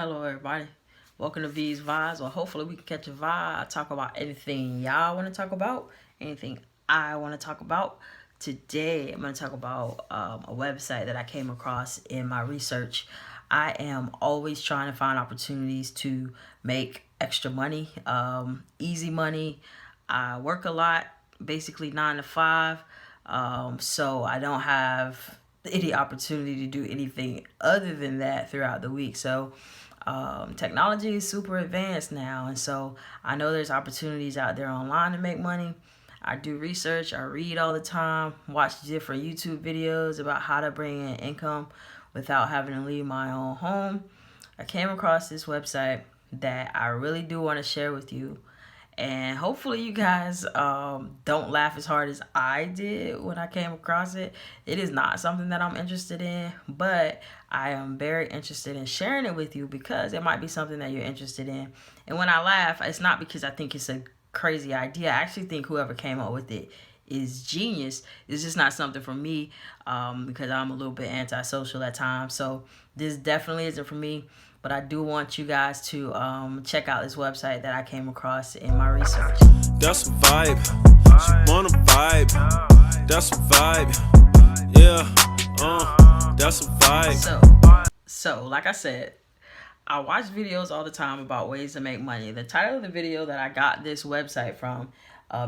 Hello, everybody. Welcome to V's Vibes. Well, hopefully we can catch a vibe. I talk about anything y'all want to talk about, anything I want to talk about. Today, I'm going to talk about a website that I came across in my research. I am always trying to find opportunities to make extra money, easy money. I work a lot, basically 9 to 5, so I don't have any opportunity to do anything other than that throughout the week. So technology is super advanced now, and so I know there's opportunities out there online to make money. I do research, I read all the time, watch different YouTube videos about how to bring in income without having to leave my own home. I came across this website that I really do want to share with you, and hopefully you guys don't laugh as hard as I did when I came across it. It is not something that I'm interested in, but I am very interested in sharing it with you because it might be something that you're interested in. And when I laugh, it's not because I think it's a crazy idea. I actually think whoever came up with it is genius. It's just not something for me because I'm a little bit antisocial at times. So this definitely isn't for me. But I do want you guys to check out this website that I came across in my research. That's a vibe. She wanna vibe. That's a vibe. Yeah, that's a vibe. So like I said, I watch videos all the time about ways to make money. The title of the video that I got this website from,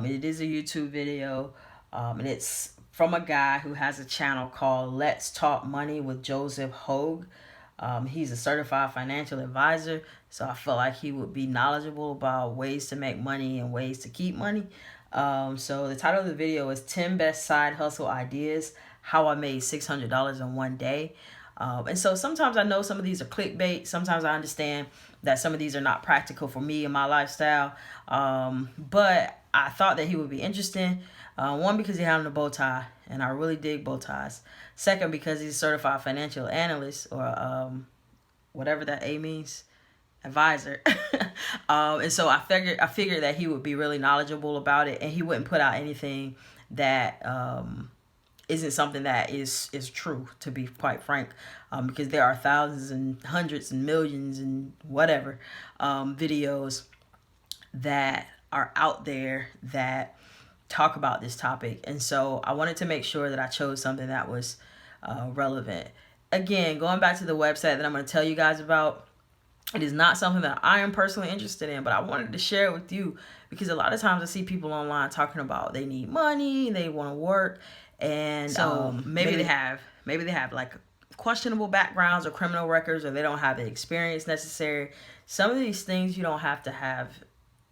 it is a YouTube video, and it's from a guy who has a channel called Let's Talk Money with Joseph Hogue. He's a certified financial advisor, so I felt like he would be knowledgeable about ways to make money and ways to keep money. So the title of the video is 10 Best Side Hustle Ideas, How I Made $600 in One Day. And so sometimes I know some of these are clickbait. Sometimes I understand that some of these are not practical for me and my lifestyle. But I thought that he would be interesting. One, because he had on a bow tie, and I really dig bow ties. Second, because he's a certified financial analyst, or whatever that A means, advisor. And so I figured that he would be really knowledgeable about it, and he wouldn't put out anything that isn't something that is true, to be quite frank, because there are thousands and hundreds and millions and whatever videos that are out there that talk about this topic. And so I wanted to make sure that I chose something that was relevant. Again, going back to the website that I'm going to tell you guys about, it is not something that I am personally interested in, but I wanted to share it with you because a lot of times I see people online talking about they need money, they want to work, and so maybe they have like questionable backgrounds or criminal records, or they don't have the experience necessary. Some of these things you don't have to have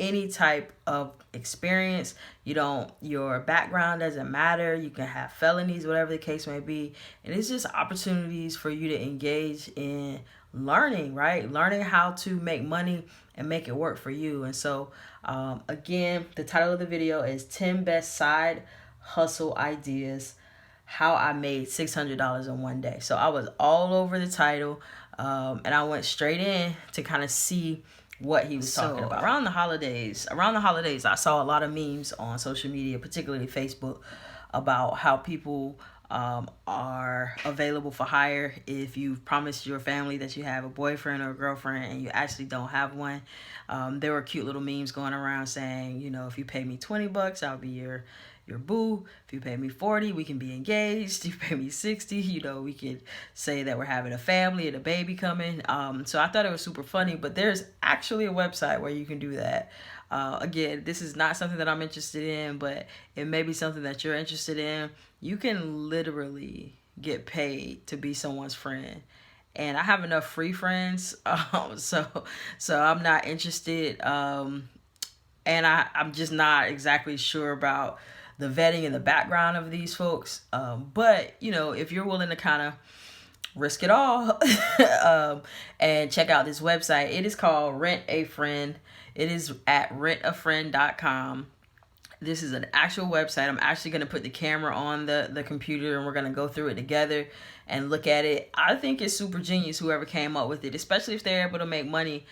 any type of experience. Your background doesn't matter. You can have felonies, whatever the case may be. And it's just opportunities for you to engage in learning, right? Learning how to make money and make it work for you. And so, again, the title of the video is 10 Best Side Hustle Ideas, How I Made $600 in One Day. So I was all over the title, and I went straight in to kind of see what he was talking about. Around the holidays, I saw a lot of memes on social media, particularly Facebook, about how people are available for hire if you've promised your family that you have a boyfriend or a girlfriend and you actually don't have one. There were cute little memes going around saying, if you pay me $20, I'll be your boo. If you pay me $40, we can be engaged. If you pay me $60, we could say that we're having a family and a baby coming. So I thought it was super funny, but there's actually a website where you can do that. Again, this is not something that I'm interested in, but it may be something that you're interested in. You can literally get paid to be someone's friend. And I have enough free friends, so I'm not interested. And I'm just not exactly sure about the vetting and the background of these folks. But, if you're willing to kind of risk it all and check out this website, it is called Rent a Friend. It is at rentafriend.com. This is an actual website. I'm actually going to put the camera on the computer and we're going to go through it together and look at it. I think it's super genius, whoever came up with it, especially if they're able to make money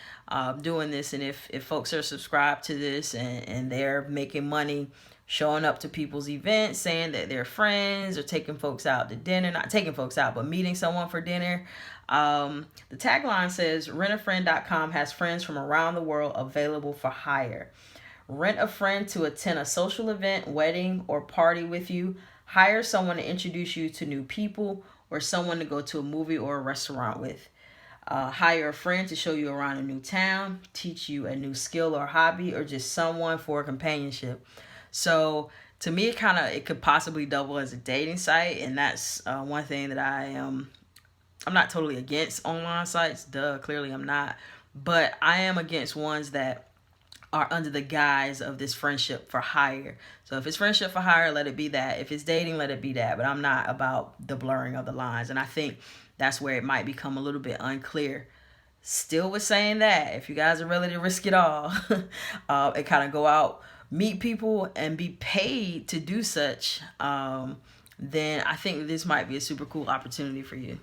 doing this. And if folks are subscribed to this and they're making money showing up to people's events, saying that they're friends, or taking folks out to dinner, not taking folks out, but meeting someone for dinner. The tagline says rentafriend.com has friends from around the world available for hire. Rent a friend to attend a social event, wedding, or party with you. Hire someone to introduce you to new people or someone to go to a movie or a restaurant with. Hire a friend to show you around a new town, teach you a new skill or hobby, or just someone for companionship. So to me, it could possibly double as a dating site, and that's one thing that I'm not totally against online sites. Duh, clearly I'm not, but I am against ones that are under the guise of this friendship for hire. So if it's friendship for hire, let it be that. If it's dating, let it be that. But I'm not about the blurring of the lines, and I think that's where it might become a little bit unclear. Still with saying that, if you guys are ready to risk it all, and kind of go out, meet people, and be paid to do such, then I think this might be a super cool opportunity for you.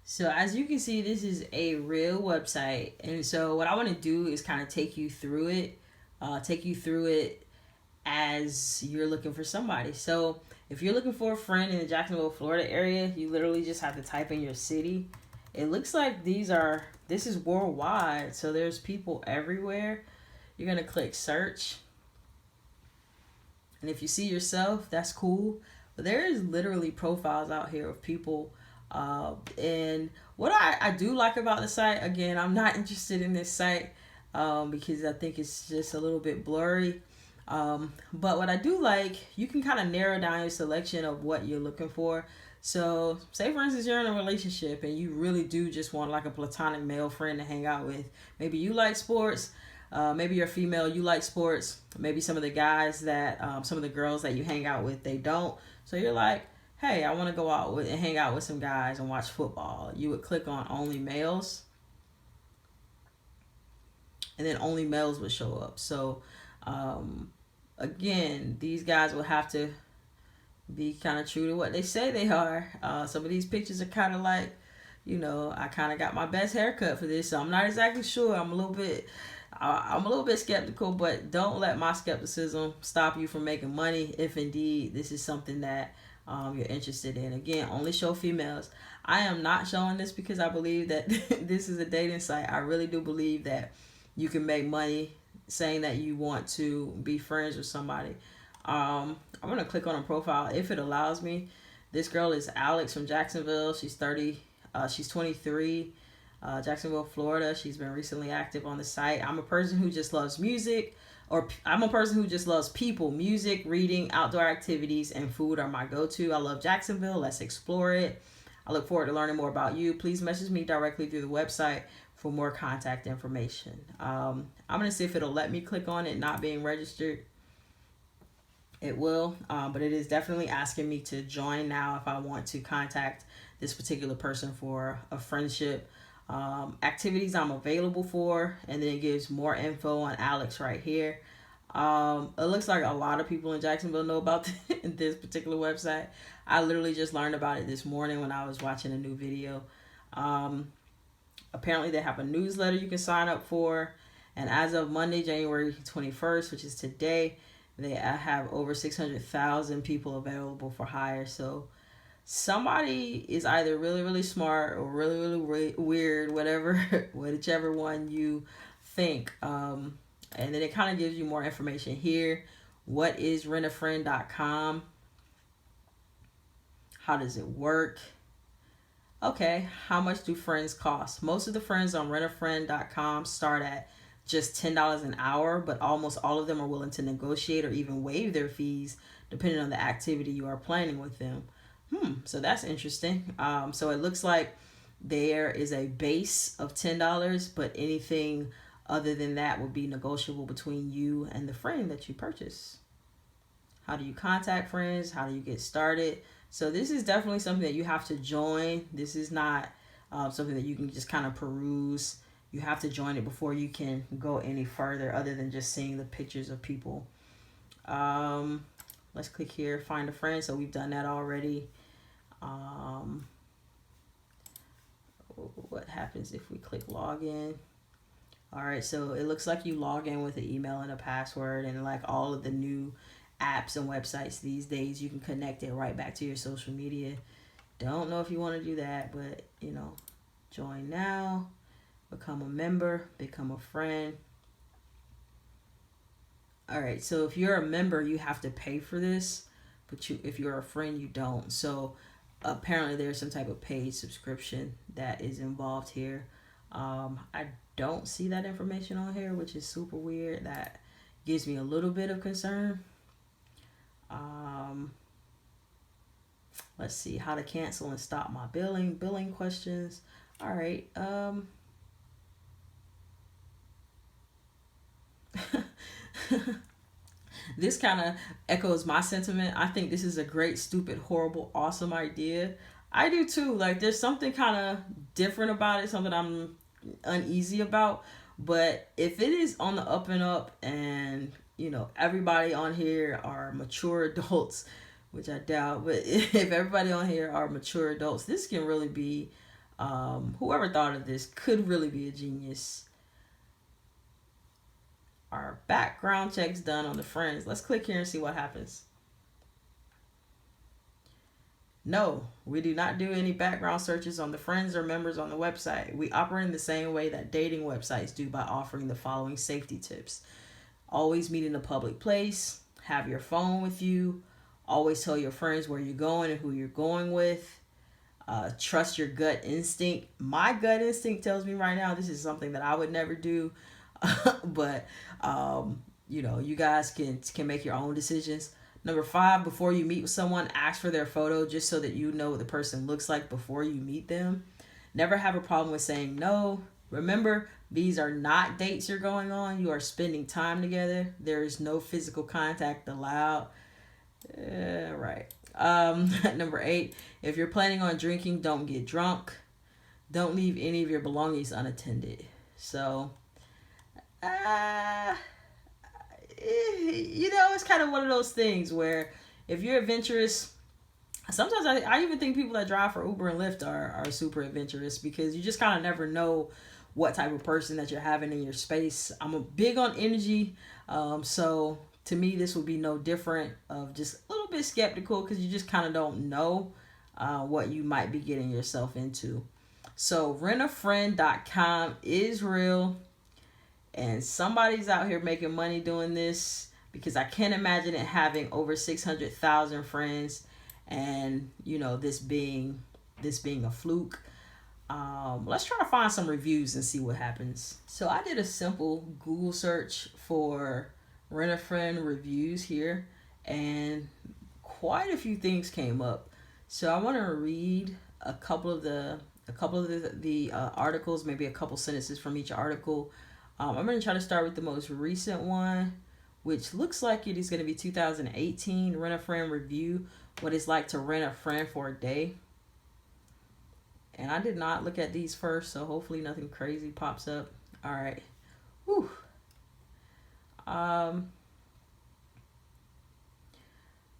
So as you can see, this is a real website. And so what I want to do is kind of take you through it as you're looking for somebody. So if you're looking for a friend in the Jacksonville, Florida area, you literally just have to type in your city. It looks like this is worldwide. So there's people everywhere. You're going to click search. And if you see yourself, that's cool. But there is literally profiles out here of people. And what I do like about the site, again, I'm not interested in this site because I think it's just a little bit blurry. But what I do like, you can kind of narrow down your selection of what you're looking for. So say for instance, you're in a relationship and you really do just want like a platonic male friend to hang out with. Maybe you like sports. Maybe you're female, you like sports. Maybe some of the guys some of the girls that you hang out with, they don't. So you're like, hey, I want to go out and hang out with some guys and watch football. You would click on only males. And then only males would show up. So, again, these guys will have to be kind of true to what they say they are. Some of these pictures are kind of like, I kind of got my best haircut for this. So I'm not exactly sure. I'm a little bit skeptical, but don't let my skepticism stop you from making money if indeed this is something that you're interested in. Again, only show females. I am not showing this because I believe that this is a dating site. I really do believe that you can make money saying that you want to be friends with somebody. I'm going to click on a profile if it allows me. This girl is Alex from Jacksonville. She's 23. Jacksonville, Florida. She's been recently active on the site. I'm a person who just loves music, or I'm a person who just loves people. Music, reading, outdoor activities, and food are my go-to. I love Jacksonville. Let's explore it. I look forward to learning more about you. Please message me directly through the website for more contact information. I'm going to see if it'll let me click on it not being registered. It will, but it is definitely asking me to join now if I want to contact this particular person for a friendship. Activities I'm available for, and then it gives more info on Alex right here. It looks like a lot of people in Jacksonville know about this particular website. I literally just learned about it this morning when I was watching a new video. Apparently they have a newsletter you can sign up for, and as of Monday, January 21st, which is today, they have over 600,000 people available for hire. So somebody is either really, really smart or really, really weird, whichever one you think. And then it kind of gives you more information here. What is rentafriend.com? How does it work? Okay, how much do friends cost? Most of the friends on rentafriend.com start at just $10 an hour, but almost all of them are willing to negotiate or even waive their fees depending on the activity you are planning with them. So that's interesting. So it looks like there is a base of $10, but anything other than that would be negotiable between you and the friend that you purchase. How do you contact friends? How do you get started? So this is definitely something that you have to join. This is not something that you can just kind of peruse. You have to join it before you can go any further other than just seeing the pictures of people. Let's click here, find a friend. So we've done that already. What happens if we click login? All right, so it looks like you log in with an email and a password, and like all of the new apps and websites these days, you can connect it right back to your social media. Don't know if you want to do that, but Join now. Become a member. Become a friend. All right, so if you're a member, you have to pay for this, but if you're a friend, you don't. So apparently there's some type of paid subscription that is involved here. I don't see that information on here, which is super weird. That gives me a little bit of concern. Let's see how to cancel and stop my billing questions. All right. This kind of echoes my sentiment. I think this is a great, stupid, horrible, awesome idea. I do too. Like, there's something kind of different about it, something I'm uneasy about. But if it is on the up and up, and everybody on here are mature adults, which I doubt, but if everybody on here are mature adults, this can really be, whoever thought of this could really be a genius. Our background checks done on the friends. Let's click here and see what happens. No, we do not do any background searches on the friends or members on the website. We operate in the same way that dating websites do by offering the following safety tips. Always meet in a public place. Have your phone with you. Always tell your friends where you're going and who you're going with. Trust your gut instinct. My gut instinct tells me right now this is something that I would never do. But you guys can make your own decisions. Number 5, before you meet with someone, ask for their photo just so that you know what the person looks like before you meet them. Never have a problem with saying no. Remember, these are not dates you're going on. You are spending time together. There is no physical contact allowed. Right. Number 8, if you're planning on drinking, don't get drunk. Don't leave any of your belongings unattended. So it's kind of one of those things where if you're adventurous, sometimes I even think people that drive for Uber and Lyft are super adventurous, because you just kind of never know what type of person that you're having in your space. I'm a big on energy, so to me this would be no different, of just a little bit skeptical, because you just kind of don't know what you might be getting yourself into. So rentafriend.com is real. And somebody's out here making money doing this, because I can't imagine it having over 600,000 friends, and this being a fluke. Let's try to find some reviews and see what happens. So I did a simple Google search for Rent-A-Friend reviews here, and quite a few things came up. So I want to read a couple of the articles, maybe a couple sentences from each article. I'm going to try to start with the most recent one, which looks like it is going to be 2018 Rent-A-Friend review, what it's like to rent a friend for a day. And I did not look at these first, so hopefully nothing crazy pops up. All right. Whew.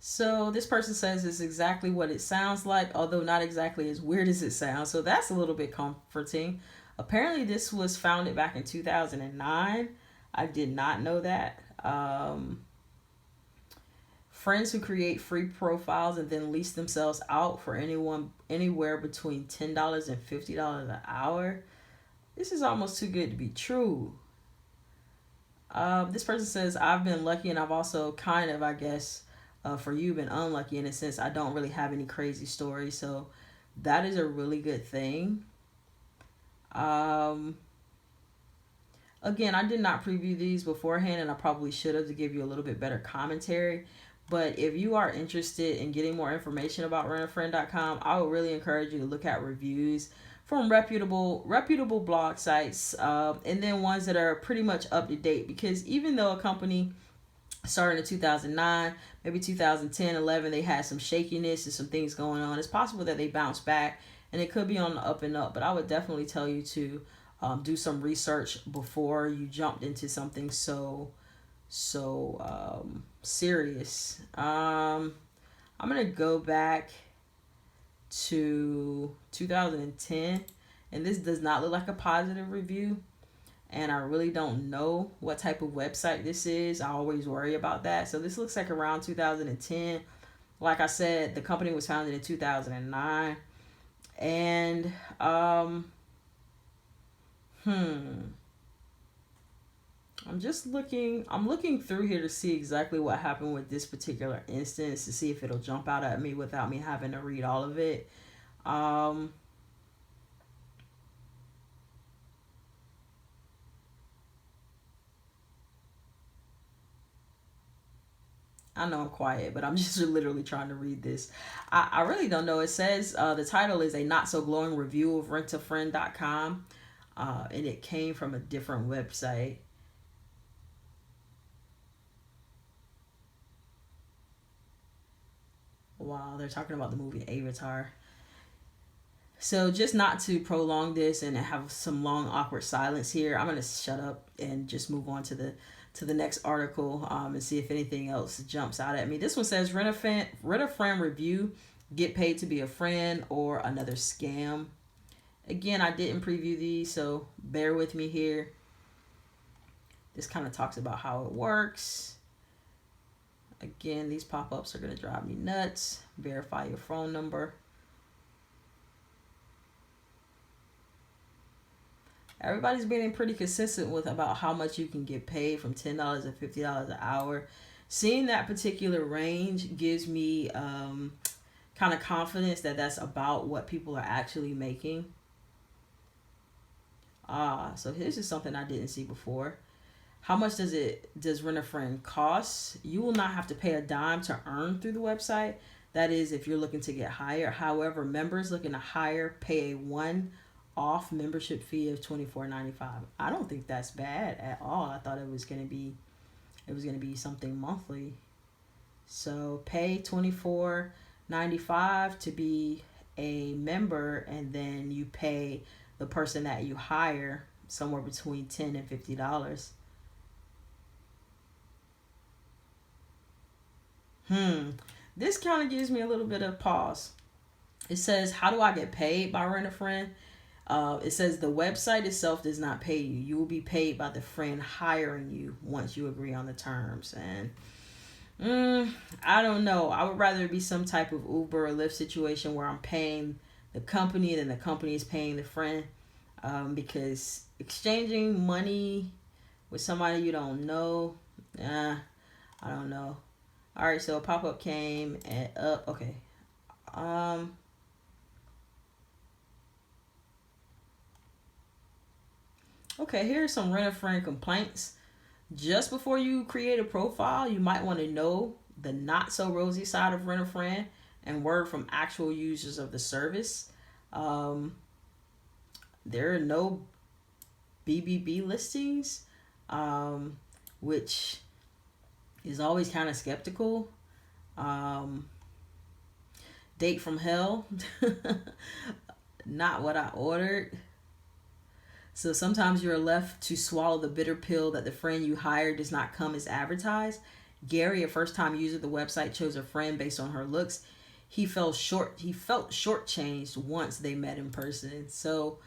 So this person says it's exactly what it sounds like, although not exactly as weird as it sounds. So that's a little bit comforting. Apparently this was founded back in 2009. I did not know that. Friends who create free profiles and then lease themselves out for anywhere between $10 and $50 an hour. This is almost too good to be true. This person says, I've been lucky, and I've also kind of, I guess, for you, been unlucky in a sense. I don't really have any crazy stories. So that is a really good thing. Again, I did not preview these beforehand, and I probably should have, to give you a little bit better commentary. But if you are interested in getting more information about rentafriend.com, I would really encourage you to look at reviews from reputable blog sites, and then ones that are pretty much up to date. Because even though a company started in 2009, maybe 2010, 11, they had some shakiness and some things going on, it's possible that they bounce back, and it could be on the up and up. But I would definitely tell you to do some research before you jumped into something so serious. I'm gonna go back to 2010, and this does not look like a positive review, and I really don't know what type of website this is. I always worry about that. So this looks like around 2010. Like I said, the company was founded in 2009, and I'm looking through here to see exactly what happened with this particular instance to see if it'll jump out at me without me having to read all of it. Um, I know I'm quiet, but I'm just literally trying to read this. I really don't know. It says the title is a not so glowing review of rentafriend.com, and it came from a different website. Wow, they're talking about the movie Avatar. So just not to prolong this and have some long awkward silence here, I'm gonna shut up and just move on to the next article and see if anything else jumps out at me. This one says rent a friend review, get paid to be a friend or another scam. Again, I didn't preview these, so bear with me here. This kind of talks about how it works. Again, these pop-ups are going to drive me nuts. Verify your phone number. Everybody's being pretty consistent with about how much you can get paid, from $10 to $50 an hour. Seeing that particular range gives me kind of confidence that that's about what people are actually making. So this is something I didn't see before. How much does Rent a Friend cost? You will not have to pay a dime to earn through the website. That is, if you're looking to get hired. However, members looking to hire pay a one-off membership fee of $24.95. I don't think that's bad at all. I thought it was gonna be something monthly. So pay $24.95 to be a member, and then you pay the person that you hire somewhere between $10 and $50. This kind of gives me a little bit of pause. It says, how do I get paid by Rent a Friend? It says the website itself does not pay you. You will be paid by the friend hiring you once you agree on the terms. And I don't know. I would rather it be some type of Uber or Lyft situation where I'm paying the company than the company is paying the friend. Because exchanging money with somebody you don't know, I don't know. All right, so a pop-up came and up. Okay. Okay, here's some Rent a Friend complaints. Just before you create a profile, you might want to know the not so rosy side of Rent a Friend and word from actual users of the service. There are no BBB listings, which is always kind of skeptical. Date from hell. Not what I ordered. So sometimes you're left to swallow the bitter pill that the friend you hired does not come as advertised. Gary, a first-time user of the website, chose a friend based on her looks. He felt shortchanged once they met in person. So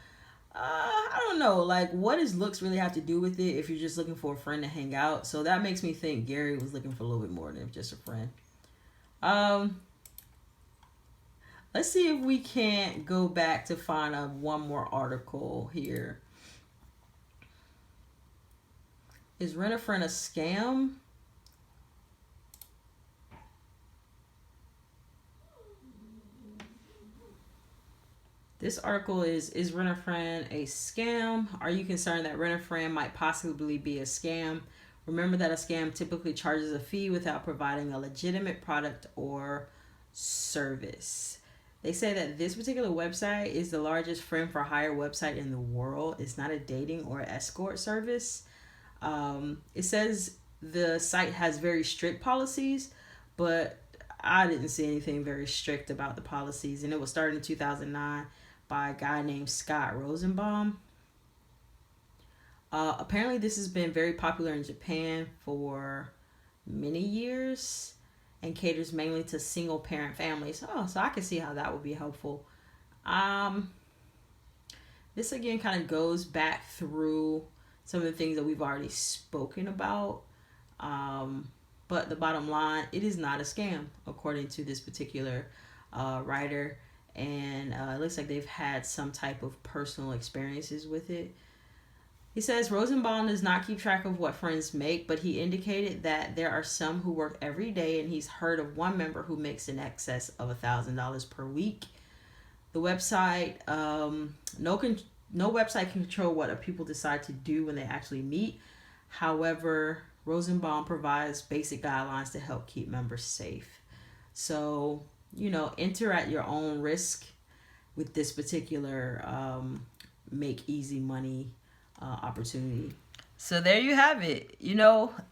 I don't know, like, what does looks really have to do with it if you're just looking for a friend to hang out? So that makes me think Gary was looking for a little bit more than just a friend. Let's see if we can't go back to find one more article here. Is Rent a Friend a scam? This article is Rent a Friend a scam? Are you concerned that Rent a Friend might possibly be a scam? Remember that a scam typically charges a fee without providing a legitimate product or service. They say that this particular website is the largest friend for hire website in the world. It's not a dating or escort service. It says the site has very strict policies, but I didn't see anything very strict about the policies. And it was started in 2009 by a guy named Scott Rosenbaum. Apparently this has been very popular in Japan for many years and caters mainly to single parent families. Oh, so I can see how that would be helpful. This again kind of goes back through some of the things that we've already spoken about. But the bottom line, it is not a scam, according to this particular writer. And it looks like they've had some type of personal experiences with it. He says Rosenbaum does not keep track of what friends make, but he indicated that there are some who work every day, and he's heard of one member who makes in excess of $1,000 per week. The website, no website can control what people decide to do when they actually meet. However, Rosenbaum provides basic guidelines to help keep members safe. So, enter at your own risk with this particular make easy money opportunity. So there you have it.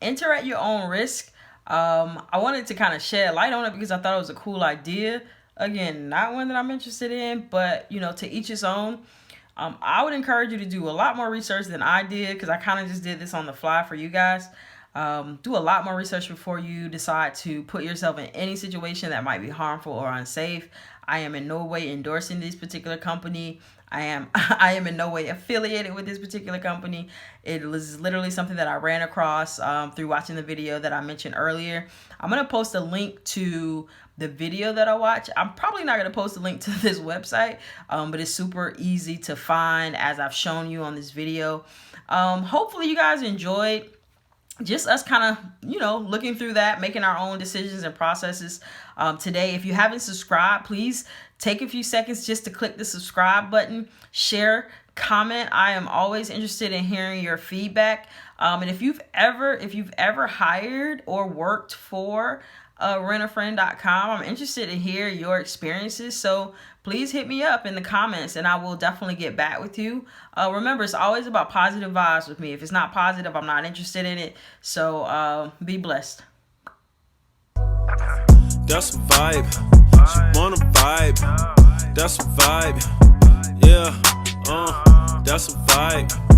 Enter at your own risk. I wanted to kind of shed light on it because I thought it was a cool idea. Again, not one that I'm interested in, but to each his own. I would encourage you to do a lot more research than I did, because I kind of just did this on the fly for you guys. Do a lot more research before you decide to put yourself in any situation that might be harmful or unsafe. I am in no way endorsing this particular company. I am in no way affiliated with this particular company. It was literally something that I ran across through watching the video that I mentioned earlier. I'm going to post a link to the video that I watched. I'm probably not going to post a link to this website, but it's super easy to find, as I've shown you on this video. Hopefully you guys enjoyed just us kind of, looking through that, making our own decisions and processes today. If you haven't subscribed, please take a few seconds just to click the subscribe button, share, comment. I am always interested in hearing your feedback. And if you've ever hired or worked for rentafriend.com, I'm interested to hear your experiences. So please hit me up in the comments and I will definitely get back with you. Remember, it's always about positive vibes with me. If it's not positive, I'm not interested in it. So be blessed. That's a vibe. She wanna vibe. That's a vibe. Yeah, that's a vibe.